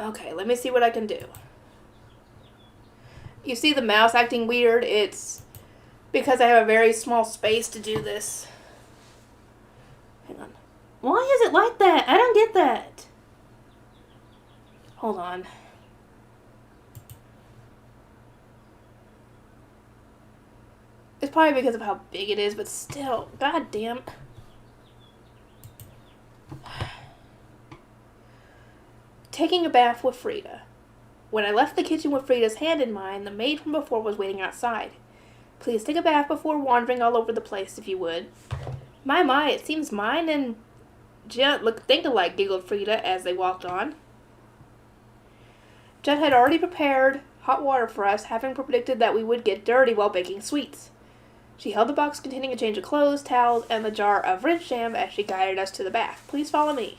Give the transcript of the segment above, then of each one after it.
Okay, let me see what I can do. You see the mouse acting weird? It's because I have a very small space to do this. Hang on. Why is it like that? I don't get that. Hold on. It's probably because of how big it is, but still, goddamn. Taking a bath with Frida. When I left the kitchen with Frida's hand in mine, the maid from before was waiting outside. Please take a bath before wandering all over the place, if you would. My, it seems mine and Jet think alike, giggled Frida as they walked on. Jet had already prepared hot water for us, having predicted that we would get dirty while baking sweets. She held the box containing a change of clothes, towels, and the jar of rinse jam as she guided us to the bath. Please follow me.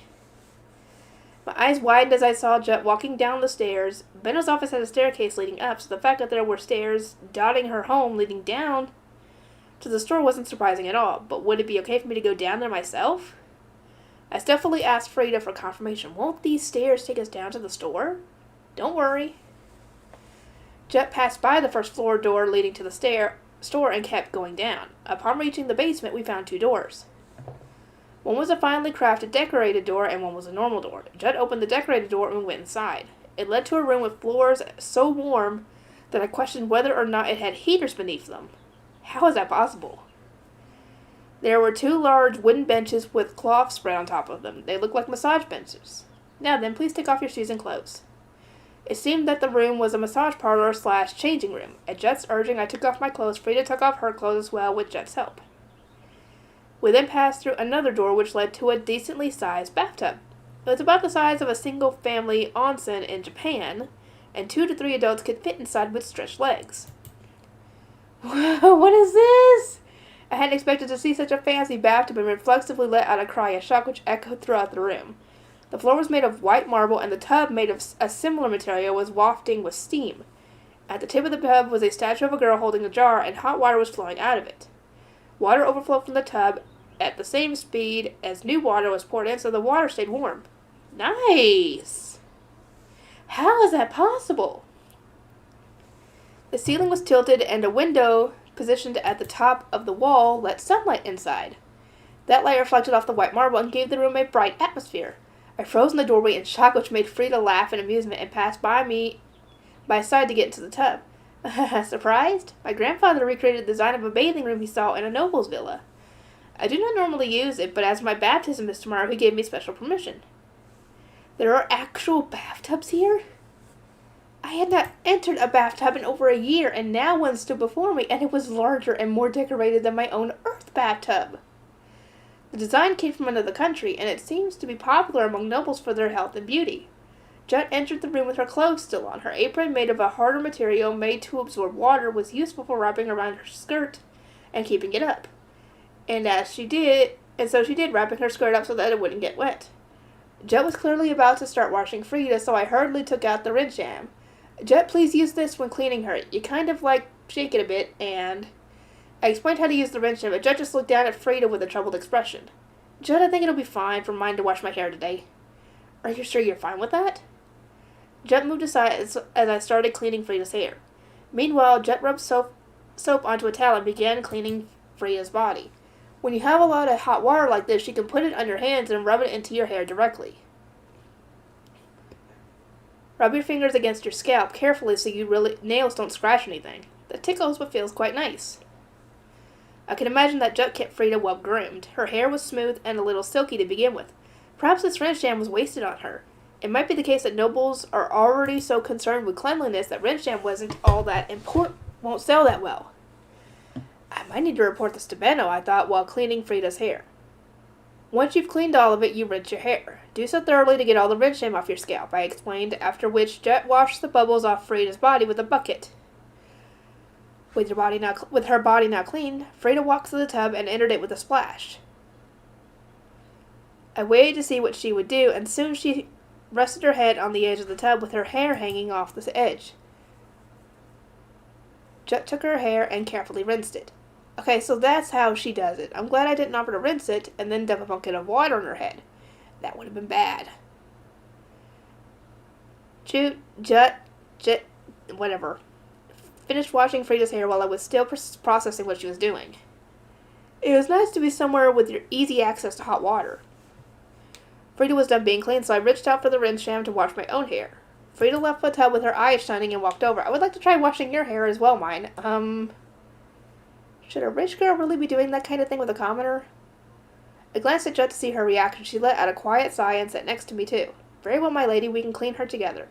My eyes widened as I saw Jet walking down the stairs. Benno's office had a staircase leading up, so the fact that there were stairs dotting her home leading down to the store wasn't surprising at all. But would it be okay for me to go down there myself? I stealthily asked Frida for confirmation. Won't these stairs take us down to the store? Don't worry. Jet passed by the first floor door leading to the store and kept going down. Upon reaching the basement, we found two doors. One was a finely crafted decorated door and one was a normal door. Jet opened the decorated door and we went inside. It led to a room with floors so warm that I questioned whether or not it had heaters beneath them. How is that possible? There were two large wooden benches with cloth spread on top of them. They looked like massage benches. Now then, please take off your shoes and clothes. It seemed that the room was a massage parlor / changing room. At Jet's urging, I took off my clothes. Frida took off her clothes as well with Jet's help. We then passed through another door which led to a decently sized bathtub. It was about the size of a single-family onsen in Japan, and 2 to 3 adults could fit inside with stretched legs. Whoa, what is this? I hadn't expected to see such a fancy bathtub and reflexively let out a cry of shock which echoed throughout the room. The floor was made of white marble, and the tub, made of a similar material, was wafting with steam. At the tip of the tub was a statue of a girl holding a jar, and hot water was flowing out of it. Water overflowed from the tub at the same speed as new water was poured in, so the water stayed warm. Nice! How is that possible? The ceiling was tilted, and a window positioned at the top of the wall let sunlight inside. That light reflected off the white marble and gave the room a bright atmosphere. I froze in the doorway in shock, which made Frida laugh in amusement and passed by side to get into the tub. Surprised? My grandfather recreated the design of a bathing room he saw in a noble's villa. I do not normally use it, but as my baptism is tomorrow, he gave me special permission. There are actual bathtubs here? I had not entered a bathtub in over a year, and now one stood before me, and it was larger and more decorated than my own earth bathtub. The design came from another country, and it seems to be popular among nobles for their health and beauty. Jet entered the room with her clothes still on. Her apron, made of a harder material made to absorb water, was useful for wrapping around her skirt and keeping it up. So she did, wrapping her skirt up so that it wouldn't get wet. Jet was clearly about to start washing Frida, so I hurriedly took out the rinse jam. Jet, please use this when cleaning her. You kind of shake it a bit, and I explained how to use the rinse jam, but Jet just looked down at Frida with a troubled expression. Jet, I think it'll be fine for mine to wash my hair today. Are you sure you're fine with that? Jet moved aside as I started cleaning Frida's hair. Meanwhile, Jet rubbed soap onto a towel and began cleaning Frida's body. When you have a lot of hot water like this, you can put it on your hands and rub it into your hair directly. Rub your fingers against your scalp carefully so nails don't scratch anything. The tickle is what feels quite nice. I can imagine that Jet kept Frida well groomed. Her hair was smooth and a little silky to begin with. Perhaps this rinse jam was wasted on her. It might be the case that nobles are already so concerned with cleanliness that rinse jam wasn't all that important, won't sell that well. I might need to report this to Benno, I thought, while cleaning Frida's hair. Once you've cleaned all of it, you rinse your hair. Do so thoroughly to get all the rinse jam off your scalp, I explained, after which Jet washed the bubbles off Frida's body with a bucket. With her body now clean, Frida walked to the tub and entered it with a splash. I waited to see what she would do, and soon she rested her head on the edge of the tub with her hair hanging off the edge. Jet took her hair and carefully rinsed it. Okay, so that's how she does it. I'm glad I didn't offer to rinse it and then dump a bucket of water on her head. That would have been bad. whatever, finished washing Frida's hair while I was still processing what she was doing. It was nice to be somewhere with your easy access to hot water. Frida was done being clean, so I reached out for the rinse sham to wash my own hair. Frida left the tub with her eyes shining and walked over. I would like to try washing your hair as well, mine. Should a rich girl really be doing that kind of thing with a commoner? I glanced at Jet to see her reaction. She let out a quiet sigh and sat next to me, too. Very well, my lady, we can clean her together.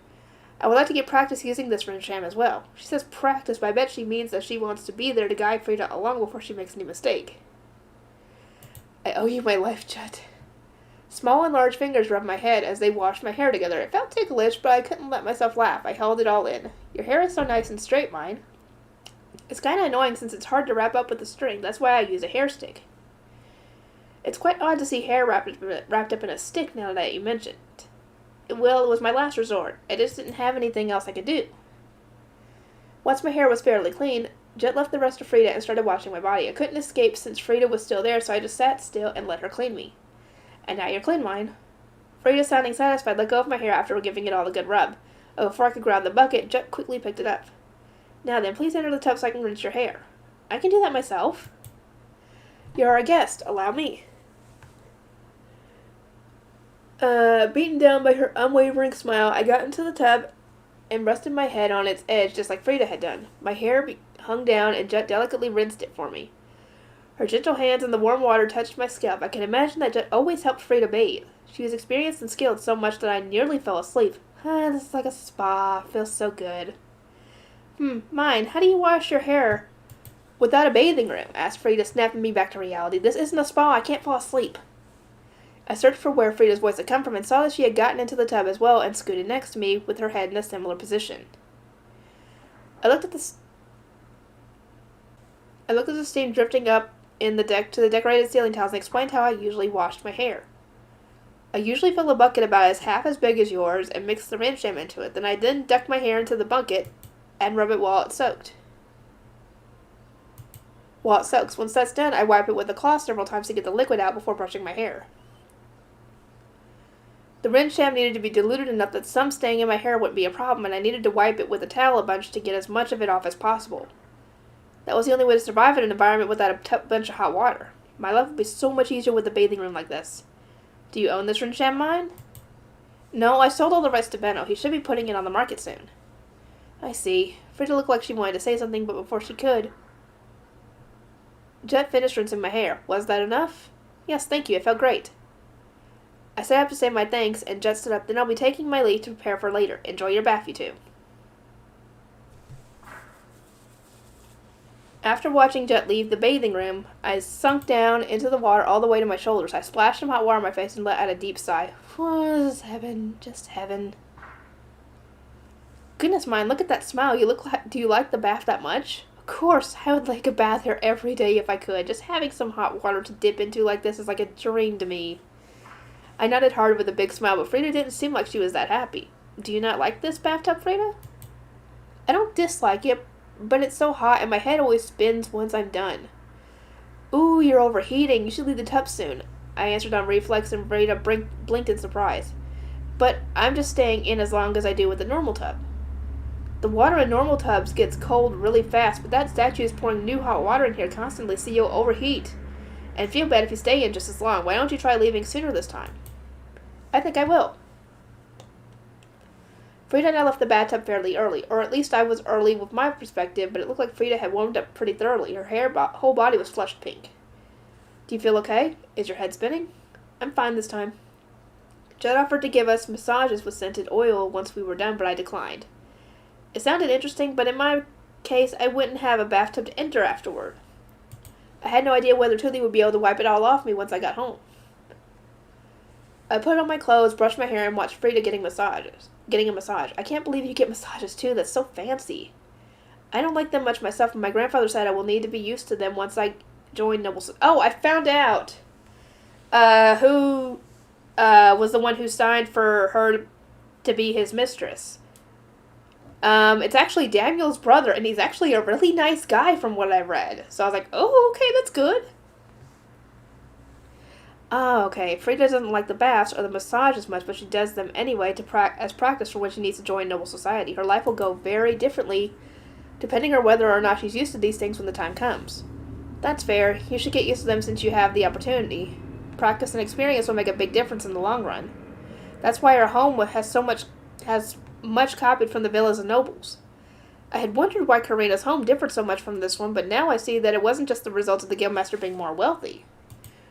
I would like to get practice using this rinse sham as well. She says practice, but I bet she means that she wants to be there to guide Frida along before she makes any mistake. I owe you my life, Jet. Small and large fingers rubbed my head as they washed my hair together. It felt ticklish, but I couldn't let myself laugh. I held it all in. Your hair is so nice and straight, mine. It's kind of annoying since it's hard to wrap up with a string. That's why I use a hair stick. It's quite odd to see hair wrapped up in a stick now that you mention it. Well, it was my last resort. I just didn't have anything else I could do. Once my hair was fairly clean, Jet left the rest of Frida and started washing my body. I couldn't escape since Frida was still there, so I just sat still and let her clean me. And now you're clean, mine. Frida, sounding satisfied, let go of my hair after giving it all a good rub. Oh, before I could grab the bucket, Jet quickly picked it up. Now then, please enter the tub so I can rinse your hair. I can do that myself. You're a guest. Allow me. Beaten down by her unwavering smile, I got into the tub and rested my head on its edge just like Frida had done. My hair hung down and Jet delicately rinsed it for me. Her gentle hands in the warm water touched my scalp. I can imagine that Jet always helped Frida bathe. She was experienced and skilled so much that I nearly fell asleep. This is like a spa. Feels so good. Mine, how do you wash your hair without a bathing room? Asked Frida, snapping me back to reality. This isn't a spa. I can't fall asleep. I searched for where Frida's voice had come from and saw that she had gotten into the tub as well and scooted next to me with her head in a similar position. I looked at the steam drifting up in the deck to the decorated ceiling tiles and explained how I usually washed my hair. I usually fill a bucket about half as big as yours and mix the rinse sham into it. Then I duck my hair into the bucket and rub it while it soaks. Once that's done, I wipe it with a cloth several times to get the liquid out before brushing my hair. The rinse sham needed to be diluted enough that some staying in my hair wouldn't be a problem, and I needed to wipe it with a towel a bunch to get as much of it off as possible. That was the only way to survive in an environment without a bunch of hot water. My life would be so much easier with a bathing room like this. Do you own this rinse sham, mine? No, I sold all the rest to Benno. He should be putting it on the market soon. I see. Frida looked like she wanted to say something, but before she could, Jet finished rinsing my hair. Was that enough? Yes, thank you. It felt great. I sat up to say my thanks, and Jet stood up. Then I'll be taking my leave to prepare for later. Enjoy your bath, you two. After watching Jet leave the bathing room, I sunk down into the water all the way to my shoulders. I splashed some hot water on my face and let out a deep sigh. This is heaven. Just heaven. Goodness mine, look at that smile. Do you like the bath that much? Of course, I would like a bath here every day if I could. Just having some hot water to dip into like this is like a dream to me. I nodded hard with a big smile, but Frida didn't seem like she was that happy. Do you not like this bathtub, Frida? I don't dislike it, but it's so hot and my head always spins once I'm done. Ooh, you're overheating. You should leave the tub soon. I answered on reflex and Frida blinked in surprise. But I'm just staying in as long as I do with the normal tub. The water in normal tubs gets cold really fast, but that statue is pouring new hot water in here constantly, so you'll overheat. And feel bad if you stay in just as long. Why don't you try leaving sooner this time? I think I will. Frida and I left the bathtub fairly early, or at least I was early with my perspective, but it looked like Frida had warmed up pretty thoroughly. Her whole body was flushed pink. Do you feel okay? Is your head spinning? I'm fine this time. Judd offered to give us massages with scented oil once we were done, but I declined. It sounded interesting, but in my case, I wouldn't have a bathtub to enter afterward. I had no idea whether Tootie would be able to wipe it all off me once I got home. I put on my clothes, brushed my hair, and watched Frida getting a massage. I can't believe you get massages too. That's so fancy. I don't like them much myself, and my grandfather said I will need to be used to them once I join Noble. Oh, I found out who was the one who signed for her to be his mistress. It's actually Daniel's brother, and he's actually a really nice guy from what I read. So I was like, oh, okay, that's good. Oh, okay. Frida doesn't like the baths or the massage as much, but she does them anyway as practice for when she needs to join noble society. Her life will go very differently depending on whether or not she's used to these things when the time comes. That's fair. You should get used to them since you have the opportunity. Practice and experience will make a big difference in the long run. That's why her home has much copied from the villas and nobles. I had wondered why Karina's home differed so much from this one, but now I see that it wasn't just the result of the guildmaster being more wealthy.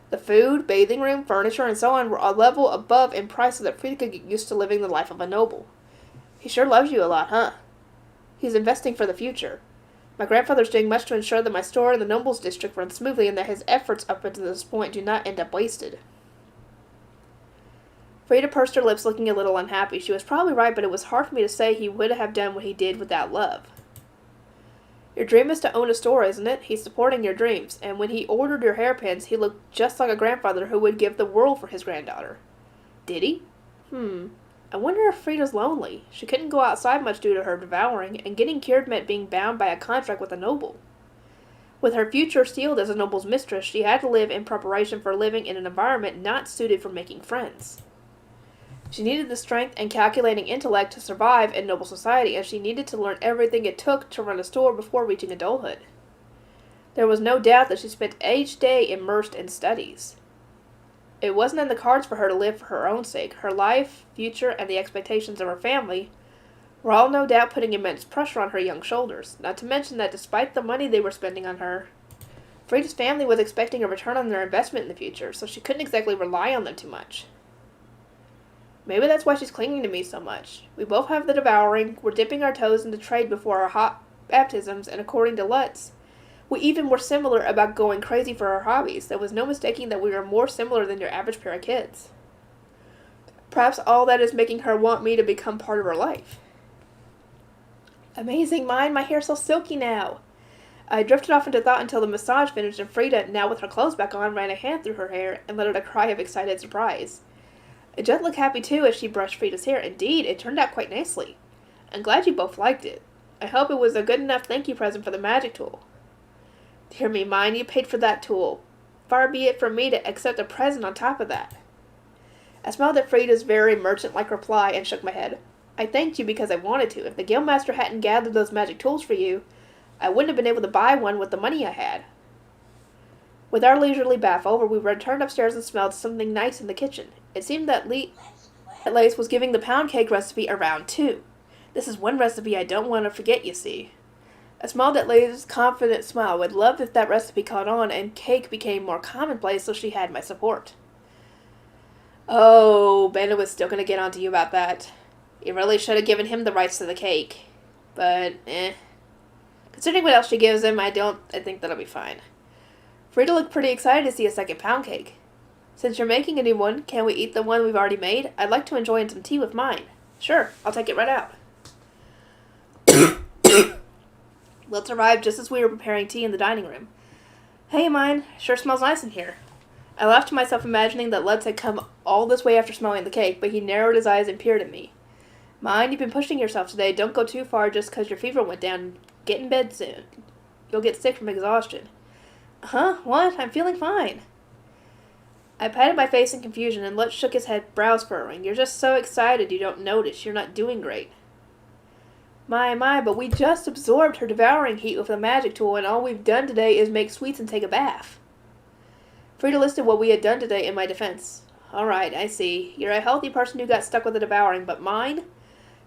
The food, bathing room, furniture, and so on were a level above in price so that Frida could get used to living the life of a noble. He sure loves you a lot, huh? He's investing for the future. My grandfather's doing much to ensure that my store in the nobles district runs smoothly and that his efforts up until this point do not end up wasted. Frida pursed her lips, looking a little unhappy. She was probably right, but it was hard for me to say he would have done what he did without love. Your dream is to own a store, isn't it? He's supporting your dreams, and when he ordered your hairpins, he looked just like a grandfather who would give the world for his granddaughter. Did he? I wonder if Frida's lonely. She couldn't go outside much due to her devouring, and getting cured meant being bound by a contract with a noble. With her future sealed as a noble's mistress, she had to live in preparation for living in an environment not suited for making friends. She needed the strength and calculating intellect to survive in noble society, and she needed to learn everything it took to run a store before reaching adulthood. There was no doubt that she spent each day immersed in studies. It wasn't in the cards for her to live for her own sake. Her life, future, and the expectations of her family were all no doubt putting immense pressure on her young shoulders, not to mention that despite the money they were spending on her, Frida's family was expecting a return on their investment in the future, so she couldn't exactly rely on them too much. Maybe that's why she's clinging to me so much. We both have the devouring, we're dipping our toes into trade before our hot baptisms, and according to Lutz, we even were similar about going crazy for our hobbies. There was no mistaking that we were more similar than your average pair of kids. Perhaps all that is making her want me to become part of her life. Amazing mind, my hair's so silky now. I drifted off into thought until the massage finished and Frida, now with her clothes back on, ran a hand through her hair and let out a cry of excited surprise. Jet looked happy too as she brushed Frida's hair. Indeed, it turned out quite nicely. I'm glad you both liked it. I hope it was a good enough thank you present for the magic tool. Dear me, mine, you paid for that tool. Far be it from me to accept a present on top of that. I smiled at Frida's very merchant-like reply and shook my head. I thanked you because I wanted to. If the guildmaster hadn't gathered those magic tools for you, I wouldn't have been able to buy one with the money I had. With our leisurely bath over, we returned upstairs and smelled something nice in the kitchen. It seemed that Lace was giving the pound cake recipe around too. This is one recipe I don't want to forget, you see. I smiled at Lace's confident smile. Would love if that recipe caught on and cake became more commonplace so she had my support. Oh, Bennett was still going to get on to you about that. You really should have given him the rights to the cake. But, Considering what else she gives him, I think that'll be fine. Frida looked pretty excited to see a second pound cake. Since you're making a new one, can we eat the one we've already made? I'd like to enjoy some tea with mine. Sure, I'll take it right out. Lutz arrived just as we were preparing tea in the dining room. Hey, mine, sure smells nice in here. I laughed to myself, imagining that Lutz had come all this way after smelling the cake, but he narrowed his eyes and peered at me. Mine, you've been pushing yourself today. Don't go too far just 'cause your fever went down. Get in bed soon. You'll get sick from exhaustion. Huh? What? I'm feeling fine. I patted my face in confusion, and Lutz shook his head, brows furrowing. You're just so excited you don't notice. You're not doing great. My, but we just absorbed her devouring heat with the magic tool, and all we've done today is make sweets and take a bath. Frida listed what we had done today in my defense. All right, I see. You're a healthy person who got stuck with the devouring, but mine?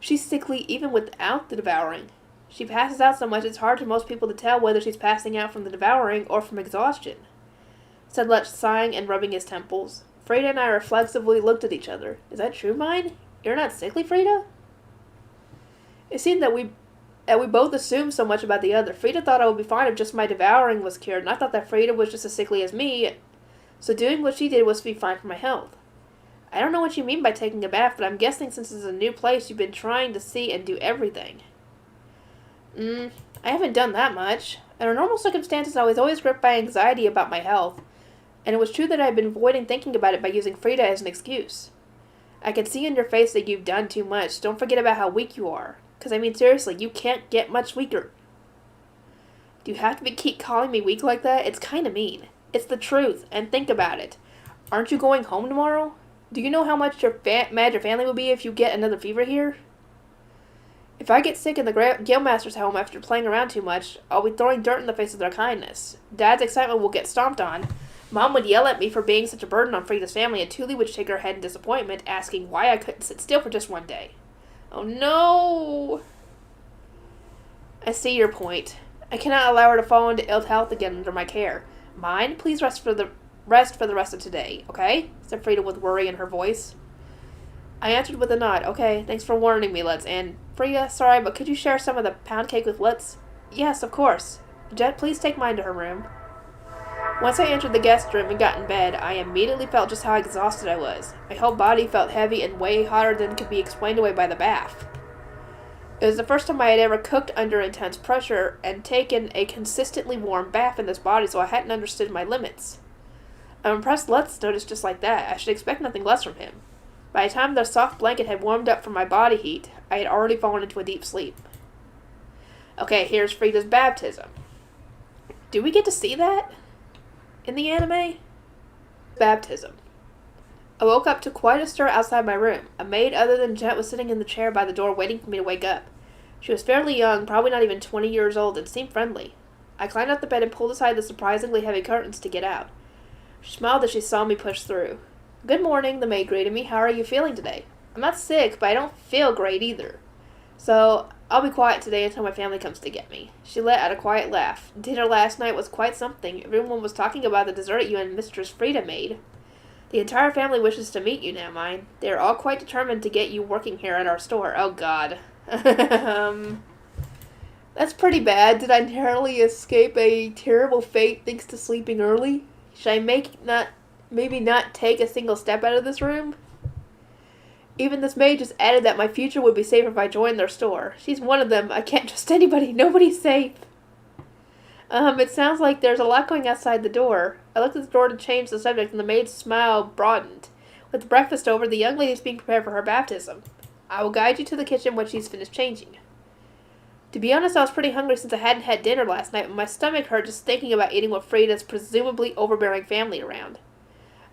She's sickly even without the devouring. She passes out so much it's hard for most people to tell whether she's passing out from the devouring or from exhaustion, said Lutz, sighing and rubbing his temples. Frida and I reflexively looked at each other. Is that true, mine? You're not sickly, Frida? It seemed that we both assumed so much about the other. Frida thought I would be fine if just my devouring was cured, and I thought that Frida was just as sickly as me, so doing what she did was to be fine for my health. I don't know what you mean by taking a bath, but I'm guessing since it's a new place, you've been trying to see and do everything. I haven't done that much. Under normal circumstances, I was always gripped by anxiety about my health, and it was true that I had been avoiding thinking about it by using Frida as an excuse. I can see in your face that you've done too much. Don't forget about how weak you are. 'Cause I mean, seriously, you can't get much weaker. Do you have to keep calling me weak like that? It's kinda mean. It's the truth, and think about it. Aren't you going home tomorrow? Do you know how much mad your family will be if you get another fever here? If I get sick in the Guildmaster's home after playing around too much, I'll be throwing dirt in the face of their kindness. Dad's excitement will get stomped on. Mom would yell at me for being such a burden on Frida's family, and Tuli would shake her head in disappointment, asking why I couldn't sit still for just one day. Oh no! I see your point. I cannot allow her to fall into ill health again under my care. Mine, please rest for the rest of today, okay? Said Frida with worry in her voice. I answered with a nod. Okay, thanks for warning me, Lutz. And Frida, sorry, but could you share some of the pound cake with Lutz? Yes, of course. Jet, please take mine to her room. Once I entered the guest room and got in bed, I immediately felt just how exhausted I was. My whole body felt heavy and way hotter than could be explained away by the bath. It was the first time I had ever cooked under intense pressure and taken a consistently warm bath in this body, so I hadn't understood my limits. I'm impressed Lutz noticed just like that. I should expect nothing less from him. By the time the soft blanket had warmed up from my body heat, I had already fallen into a deep sleep. Okay, here's Frida's baptism. Do we get to see that in the anime? Baptism. I woke up to quite a stir outside my room. A maid other than Jet was sitting in the chair by the door waiting for me to wake up. She was fairly young, probably not even 20 years old, and seemed friendly. I climbed up the bed and pulled aside the surprisingly heavy curtains to get out. She smiled as she saw me push through. Good morning, the maid greeted me. How are you feeling today? I'm not sick, but I don't feel great either. So, I'll be quiet today until my family comes to get me. She let out a quiet laugh. Dinner last night was quite something. Everyone was talking about the dessert you and Mistress Frida made. The entire family wishes to meet you now, mine. They are all quite determined to get you working here at our store. Oh, God. That's pretty bad. Did I narrowly escape a terrible fate thanks to sleeping early? Should I maybe not take a single step out of this room? Even this maid just added that my future would be safer if I joined their store. She's one of them. I can't trust anybody. Nobody's safe. It sounds like there's a lot going outside the door. I looked at the door to change the subject, and the maid's smile broadened. With breakfast over, the young lady's being prepared for her baptism. I will guide you to the kitchen when she's finished changing. To be honest, I was pretty hungry since I hadn't had dinner last night, and my stomach hurt just thinking about eating with Frida's presumably overbearing family around.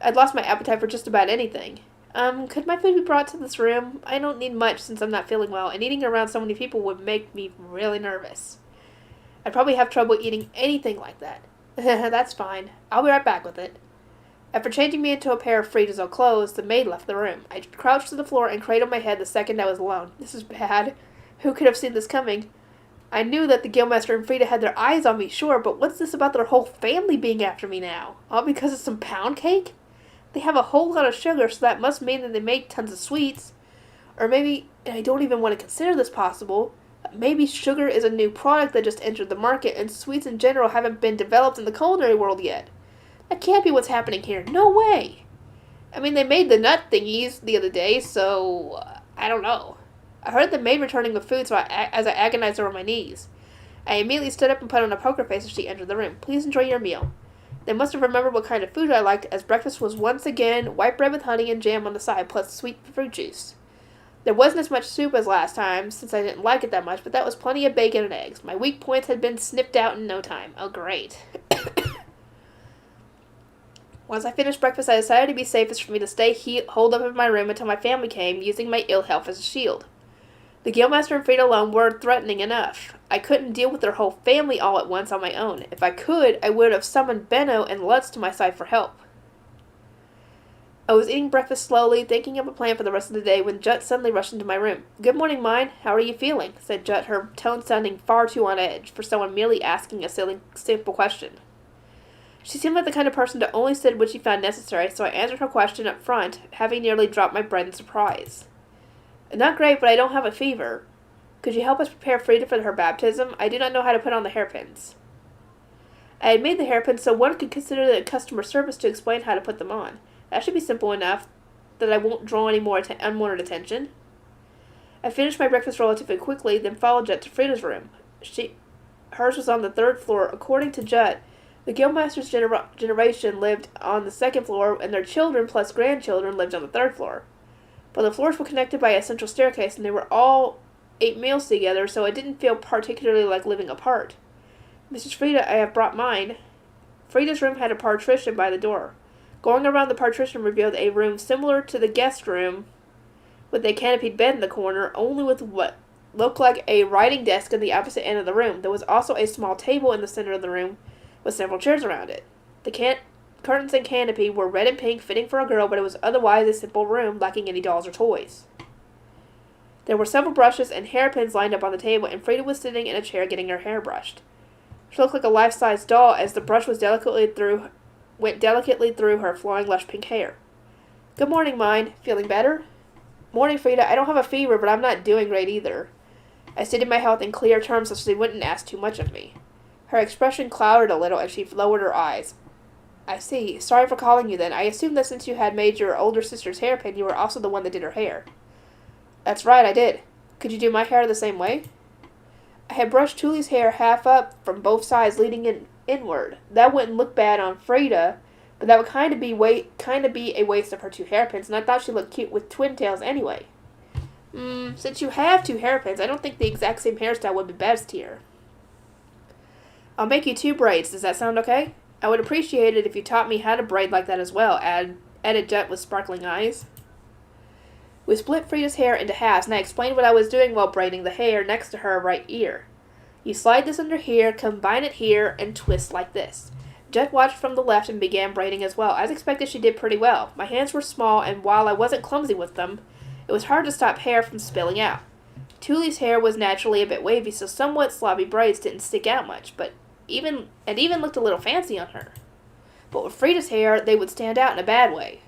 I'd lost my appetite for just about anything. Could my food be brought to this room? I don't need much since I'm not feeling well, and eating around so many people would make me really nervous. I'd probably have trouble eating anything like that. That's fine. I'll be right back with it. After changing me into a pair of Frida's old clothes, the maid left the room. I crouched to the floor and cradled my head the second I was alone. This is bad. Who could have seen this coming? I knew that the Guildmaster and Frida had their eyes on me, sure, but what's this about their whole family being after me now? All because of some pound cake? They have a whole lot of sugar, so that must mean that they make tons of sweets. Or maybe, and I don't even want to consider this possible, maybe sugar is a new product that just entered the market, and sweets in general haven't been developed in the culinary world yet. That can't be what's happening here. No way! I mean, they made the nut thingies the other day, so I don't know. I heard the maid returning with food, so as I agonized over my knees. I immediately stood up and put on a poker face as she entered the room. Please enjoy your meal. They must have remembered what kind of food I liked, as breakfast was once again white bread with honey and jam on the side, plus sweet fruit juice. There wasn't as much soup as last time, since I didn't like it that much, but that was plenty of bacon and eggs. My weak points had been snipped out in no time. Oh, great. Once I finished breakfast, I decided it'd be safest for me to stay holed up in my room until my family came, using my ill health as a shield. The Guildmaster and Frida alone were threatening enough. I couldn't deal with their whole family all at once on my own. If I could, I would have summoned Benno and Lutz to my side for help. I was eating breakfast slowly, thinking of a plan for the rest of the day, when Jut suddenly rushed into my room. Good morning, mine. How are you feeling? Said Jut, her tone sounding far too on edge for someone merely asking a simple question. She seemed like the kind of person to only say what she found necessary, so I answered her question up front, having nearly dropped my bread in surprise. Not great, but I don't have a fever. Could you help us prepare Frida for her baptism? I do not know how to put on the hairpins. I had made the hairpins so one could consider it customer service to explain how to put them on. That should be simple enough that I won't draw any more unwanted attention. I finished my breakfast relatively quickly, then followed Jet to Frida's room. Hers was on the third floor. According to Jet, the Guildmaster's generation lived on the second floor, and their children plus grandchildren lived on the third floor. But the floors were connected by a central staircase, and they were all ate meals together, so it didn't feel particularly like living apart. Mrs. Frida, I have brought mine. Frida's room had a partition by the door. Going around the partition revealed a room similar to the guest room, with a canopied bed in the corner, only with what looked like a writing desk in the opposite end of the room. There was also a small table in the center of the room, with several chairs around it. The curtains and canopy were red and pink, fitting for a girl, but it was otherwise a simple room, lacking any dolls or toys. There were several brushes and hairpins lined up on the table, and Frida was sitting in a chair getting her hair brushed. She looked like a life-size doll as the brush went delicately through her flowing, lush pink hair. "Good morning, mine. Feeling better?" "Morning, Frida. I don't have a fever, but I'm not doing great either." I stated my health in clear terms so she wouldn't ask too much of me. Her expression clouded a little as she lowered her eyes. "I see. Sorry for calling you then. I assumed that since you had made your older sister's hairpin, you were also the one that did her hair." "That's right, I did. Could you do my hair the same way?" I had brushed Tuli's hair half up from both sides, leading inward. That wouldn't look bad on Frida, but that would kind of be a waste of her two hairpins, and I thought she looked cute with twin tails anyway. Since you have two hairpins, I don't think the exact same hairstyle would be best here. I'll make you 2 braids. Does that sound okay? I would appreciate it if you taught me how to braid like that as well, added Jet with sparkling eyes. We split Frida's hair into halves, and I explained what I was doing while braiding the hair next to her right ear. You slide this under here, combine it here, and twist like this. Jet watched from the left and began braiding as well. As expected, she did pretty well. My hands were small, and while I wasn't clumsy with them, it was hard to stop hair from spilling out. Tuli's hair was naturally a bit wavy, so somewhat sloppy braids didn't stick out much, but even looked a little fancy on her. But with Frida's hair, they would stand out in a bad way.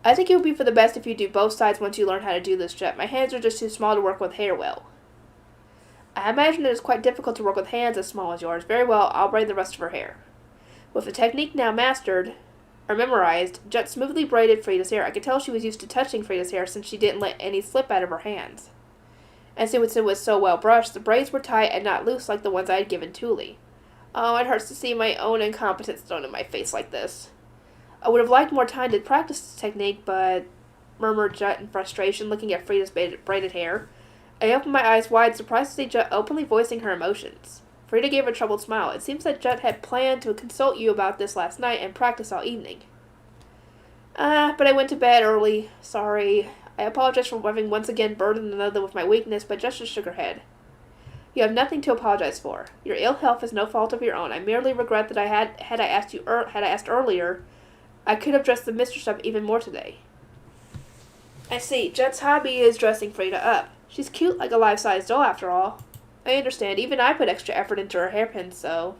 I think it would be for the best if you do both sides once you learn how to do this, Jet. My hands are just too small to work with hair well. I imagine it is quite difficult to work with hands as small as yours. Very well, I'll braid the rest of her hair. With the technique now mastered, or memorized, Jet smoothly braided Frida's hair. I could tell she was used to touching Frida's hair since she didn't let any slip out of her hands. And since it was so well brushed, the braids were tight and not loose like the ones I had given Tuli. Oh, it hurts to see my own incompetence thrown in my face like this. I would have liked more time to practice this technique, but, murmured Jet in frustration, looking at Frida's braided hair. I opened my eyes wide, surprised to see Jet openly voicing her emotions. Frida gave a troubled smile. It seems that Jet had planned to consult you about this last night and practice all evening. But I went to bed early. Sorry. I apologize for having once again burdened another with my weakness, but Jet just shook her head. You have nothing to apologize for. Your ill health is no fault of your own. I merely regret that had I asked earlier, I could have dressed the mistress up even more today. I see. Jet's hobby is dressing Frida up. She's cute like a life-size doll, after all. I understand. Even I put extra effort into her hairpins, so.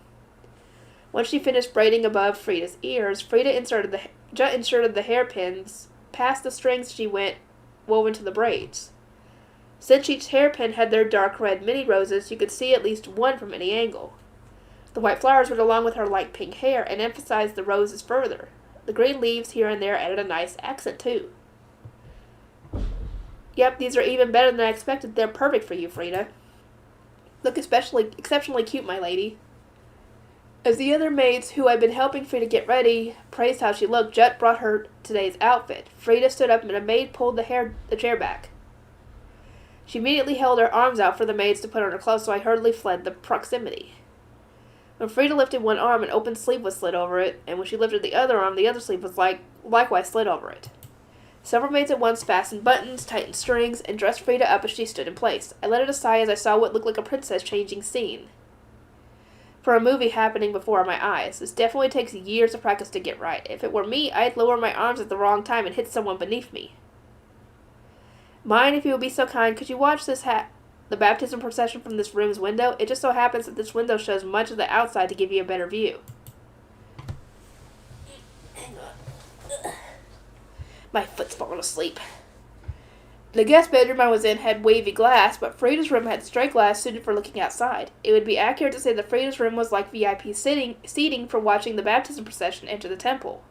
Once she finished braiding above Frida's ears, Jet inserted the hairpins past the strings she wove into the braids. Since each hairpin had their dark red mini roses, you could see at least one from any angle. The white flowers went along with her light pink hair and emphasized the roses further. The green leaves here and there added a nice accent, too. Yep, these are even better than I expected. They're perfect for you, Frida. Look exceptionally cute, my lady. As the other maids who had been helping Frida get ready praised how she looked, Jet brought her today's outfit. Frida stood up and a maid pulled the chair back. She immediately held her arms out for the maids to put on her clothes, so I hurriedly fled the proximity. When Frida lifted one arm, an open sleeve was slid over it, and when she lifted the other arm, the other sleeve was likewise slid over it. Several maids at once fastened buttons, tightened strings, and dressed Frida up as she stood in place. I let out a sigh as I saw what looked like a princess changing scene for a movie happening before my eyes. This definitely takes years of practice to get right. If it were me, I'd lower my arms at the wrong time and hit someone beneath me. Mine, if you would be so kind, could you watch the baptism procession from this room's window? It just so happens that this window shows much of the outside to give you a better view. Hang on. My foot's falling asleep. The guest bedroom I was in had wavy glass, but Frida's room had straight glass suited for looking outside. It would be accurate to say that Frida's room was like VIP seating for watching the baptism procession enter the temple.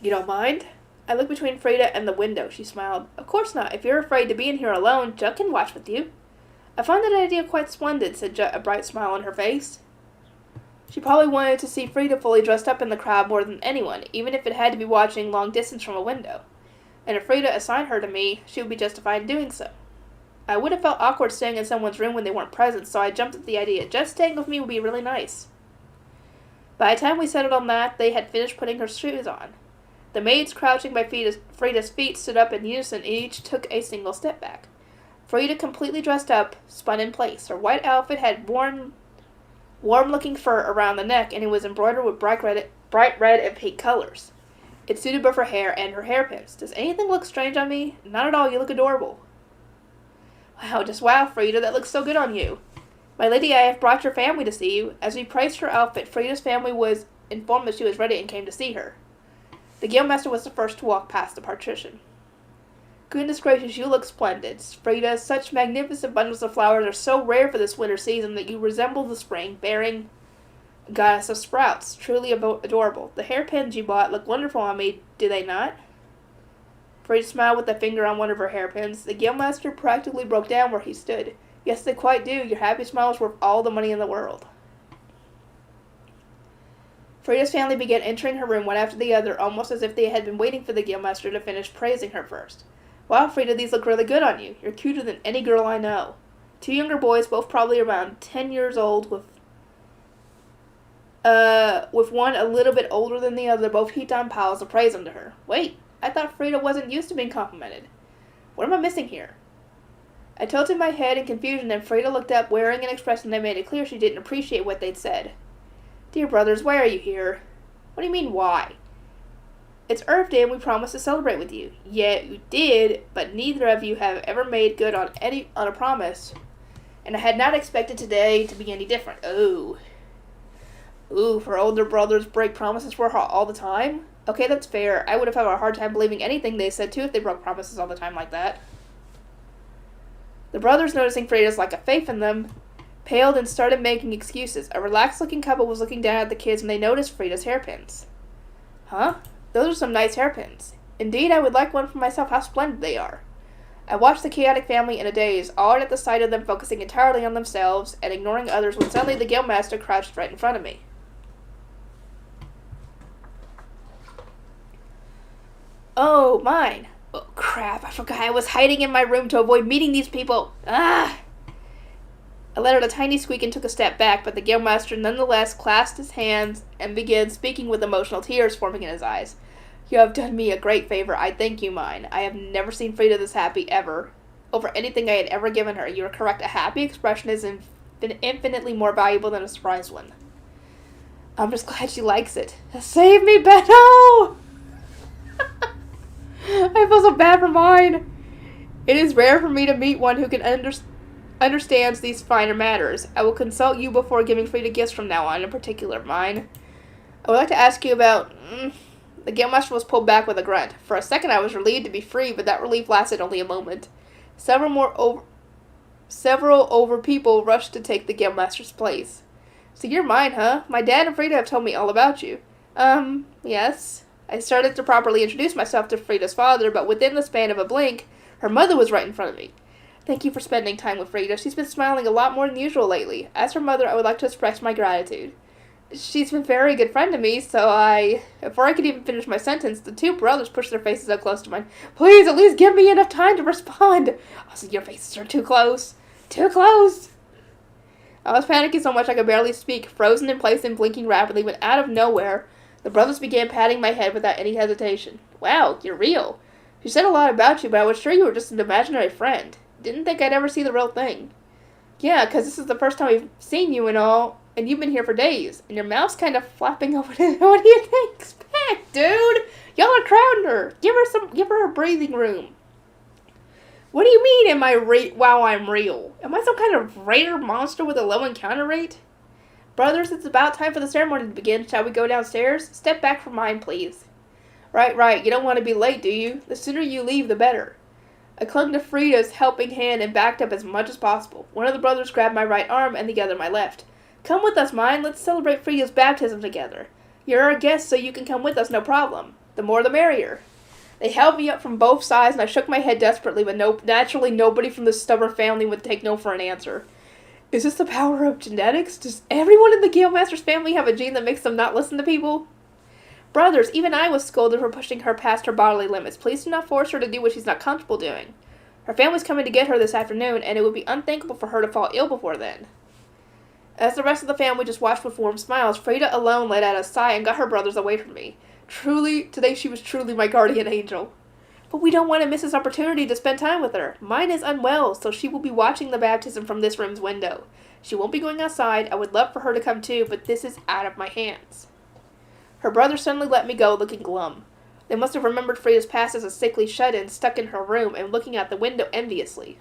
You don't mind? I looked between Frida and the window. She smiled. Of course not. If you're afraid to be in here alone, Jet can watch with you. I find that idea quite splendid, said Jet, a bright smile on her face. She probably wanted to see Frida fully dressed up in the crowd more than anyone, even if it had to be watching long distance from a window. And if Frida assigned her to me, she would be justified in doing so. I would have felt awkward staying in someone's room when they weren't present, so I jumped at the idea. Just staying with me would be really nice. By the time we settled on that, they had finished putting her shoes on. The maids crouching by Frida's feet stood up in unison and each took a single step back. Frida, completely dressed up, spun in place. Her white outfit had warm-looking fur around the neck, and it was embroidered with bright red and pink colors. It suited both her hair and her hairpins. Does anything look strange on me? Not at all. You look adorable. Wow, just wow, Frida. That looks so good on you. My lady, I have brought your family to see you. As we priced her outfit, Frida's family was informed that she was ready and came to see her. The guildmaster was the first to walk past the partition. Goodness gracious, you look splendid, Frida. Such magnificent bundles of flowers are so rare for this winter season that you resemble the spring, bearing a goddess of sprouts. Truly adorable. The hairpins you bought look wonderful on me, do they not? Frida smiled with a finger on one of her hairpins. The guildmaster practically broke down where he stood. Yes, they quite do. Your happy smile is worth all the money in the world. Frida's family began entering her room one after the other, almost as if they had been waiting for the guildmaster to finish praising her first. Wow, Frida, these look really good on you. You're cuter than any girl I know. Two younger boys, both probably around 10 years old, with one a little bit older than the other, both heaped on piles of praise unto her. Wait, I thought Frida wasn't used to being complimented. What am I missing here? I tilted my head in confusion, and Frida looked up, wearing an expression that made it clear she didn't appreciate what they'd said. Dear brothers, why are you here? What do you mean, why? It's Earth Day and we promised to celebrate with you. Yeah, you did, but neither of you have ever made good on a promise. And I had not expected today to be any different. Oh. Ooh, for older brothers break promises for her all the time? Okay, that's fair. I would have had a hard time believing anything they said too if they broke promises all the time like that. The brothers, noticing Frida's lack of faith in them, paled and started making excuses. A relaxed-looking couple was looking down at the kids when they noticed Frida's hairpins. Huh? Those are some nice hairpins. Indeed, I would like one for myself. How splendid they are. I watched the chaotic family in a daze, awed at the sight of them focusing entirely on themselves and ignoring others when suddenly the guildmaster crouched right in front of me. Oh, mine. Oh, crap. I forgot I was hiding in my room to avoid meeting these people. Ah! I let out a tiny squeak and took a step back, but the guildmaster nonetheless clasped his hands and began speaking with emotional tears forming in his eyes. You have done me a great favor. I thank you, mine. I have never seen Frida this happy, ever. Over anything I had ever given her. You are correct. A happy expression is infinitely more valuable than a surprised one. I'm just glad she likes it. Save me, Beto! I feel so bad for mine. It is rare for me to meet one who can understands these finer matters. I will consult you before giving Frida gifts from now on, in particular mine. I would like to ask you about... The guildmaster was pulled back with a grunt. For a second I was relieved to be free, but that relief lasted only a moment. Several over people rushed to take the guildmaster's place. So you're mine, huh? My dad and Frida have told me all about you. Yes. I started to properly introduce myself to Frida's father, but within the span of a blink, her mother was right in front of me. Thank you for spending time with Frida. She's been smiling a lot more than usual lately. As her mother, I would like to express my gratitude. She's been a very good friend to me, so before I could even finish my sentence, the two brothers pushed their faces up close to mine. Please, at least give me enough time to respond. Also, your faces are too close. Too close. I was panicking so much I could barely speak, frozen in place and blinking rapidly, when out of nowhere, the brothers began patting my head without any hesitation. Wow, you're real. She said a lot about you, but I was sure you were just an imaginary friend. Didn't think I'd ever see the real thing. Yeah, 'cause this is the first time we've seen you and all, and you've been here for days, and your mouth's kind of flapping over it. What do you think? Expect, dude? Y'all are crowding her. Give her a breathing room. What do you mean, wow, I'm real? Am I some kind of rare monster with a low encounter rate? Brothers, it's about time for the ceremony to begin. Shall we go downstairs? Step back from mine, please. Right. You don't want to be late, do you? The sooner you leave, the better. I clung to Frida's helping hand and backed up as much as possible. One of the brothers grabbed my right arm and the other my left. Come with us, mine. Let's celebrate Frida's baptism together. You're our guest, so you can come with us, no problem. The more the merrier. They held me up from both sides, and I shook my head desperately, but naturally nobody from this stubborn family would take no for an answer. Is this the power of genetics? Does everyone in the guildmaster's family have a gene that makes them not listen to people? Brothers, even I was scolded for pushing her past her bodily limits. Please do not force her to do what she's not comfortable doing. Her family's coming to get her this afternoon, and it would be unthinkable for her to fall ill before then. As the rest of the family just watched with warm smiles, Frida alone let out a sigh and got her brothers away from me. Today she was truly my guardian angel. But we don't want to miss this opportunity to spend time with her. Mine is unwell, so she will be watching the baptism from this room's window. She won't be going outside. I would love for her to come too, but this is out of my hands. Her brother suddenly let me go, looking glum. They must have remembered Frida's past as a sickly shut-in, stuck in her room and looking out the window enviously.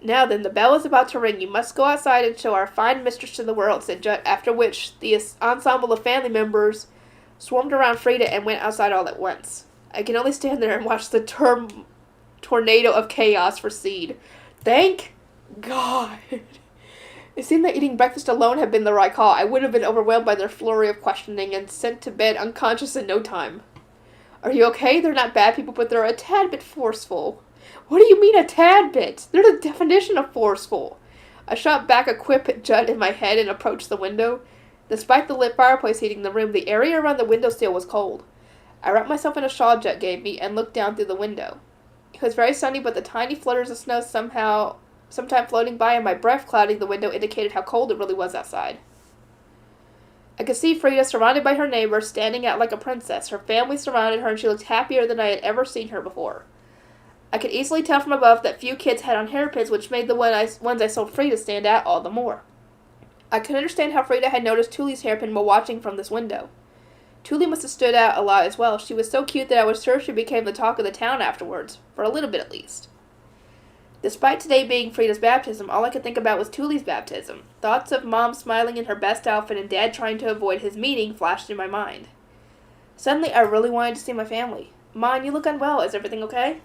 Now then, the bell is about to ring. You must go outside and show our fine mistress to the world, said Judd, after which the ensemble of family members swarmed around Frida and went outside all at once. I can only stand there and watch the tornado of chaos proceed. Thank God. It seemed that eating breakfast alone had been the right call. I would have been overwhelmed by their flurry of questioning and sent to bed unconscious in no time. Are you okay? They're not bad people, but they're a tad bit forceful. What do you mean a tad bit? They're the definition of forceful. I shot back a quip at Judd in my head and approached the window. Despite the lit fireplace heating the room, the area around the windowsill was cold. I wrapped myself in a shawl Judd gave me and looked down through the window. It was very sunny, but the tiny flutters of snow sometime floating by and my breath clouding the window indicated how cold it really was outside. I could see Frida surrounded by her neighbors, standing out like a princess. Her family surrounded her, and she looked happier than I had ever seen her before. I could easily tell from above that few kids had on hairpins, which made the ones I sold Frida stand out all the more. I could understand how Frida had noticed Tuli's hairpin while watching from this window. Tuli must have stood out a lot as well. She was so cute that I was sure she became the talk of the town afterwards, for a little bit at least. Despite today being Frida's baptism, all I could think about was Tuli's baptism. Thoughts of Mom smiling in her best outfit and Dad trying to avoid his meeting flashed through my mind. Suddenly, I really wanted to see my family. Mom, you look unwell. Is everything okay?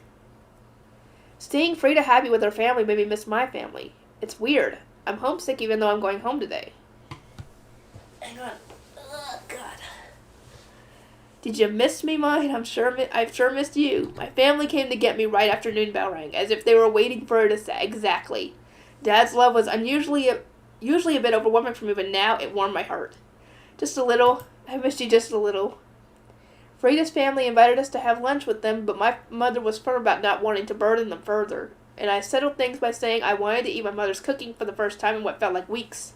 Seeing Frida happy with her family made me miss my family. It's weird. I'm homesick even though I'm going home today. Hang on. Oh, God. Did you miss me, Mine? I've sure missed you. My family came to get me right after noon bell rang, as if they were waiting for her to say exactly. Dad's love was usually a bit overwhelming for me, but now it warmed my heart. Just a little. I missed you just a little. Frida's family invited us to have lunch with them, but my mother was firm about not wanting to burden them further, and I settled things by saying I wanted to eat my mother's cooking for the first time in what felt like weeks.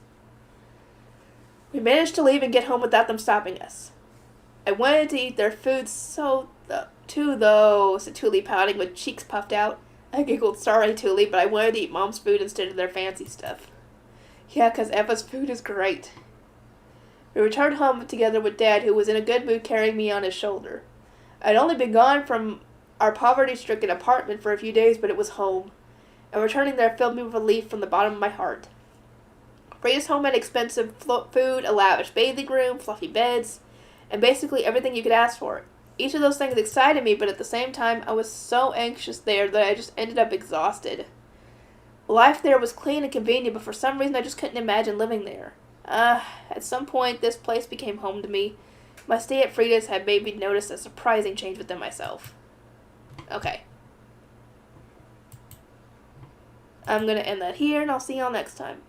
We managed to leave and get home without them stopping us. I wanted to eat their food too, though, said Tuli, pouting with cheeks puffed out. I giggled, sorry, Tuli, but I wanted to eat Mom's food instead of their fancy stuff. Yeah, 'cause Eva's food is great. We returned home together with Dad, who was in a good mood carrying me on his shoulder. I'd only been gone from our poverty-stricken apartment for a few days, but it was home, and returning there filled me with relief from the bottom of my heart. Frida's home had expensive food, a lavish bathing room, fluffy beds, and basically everything you could ask for. Each of those things excited me, but at the same time, I was so anxious there that I just ended up exhausted. Life there was clean and convenient, but for some reason I just couldn't imagine living there. At some point, this place became home to me. My stay at Frida's had made me notice a surprising change within myself. Okay. I'm gonna end that here, and I'll see y'all next time.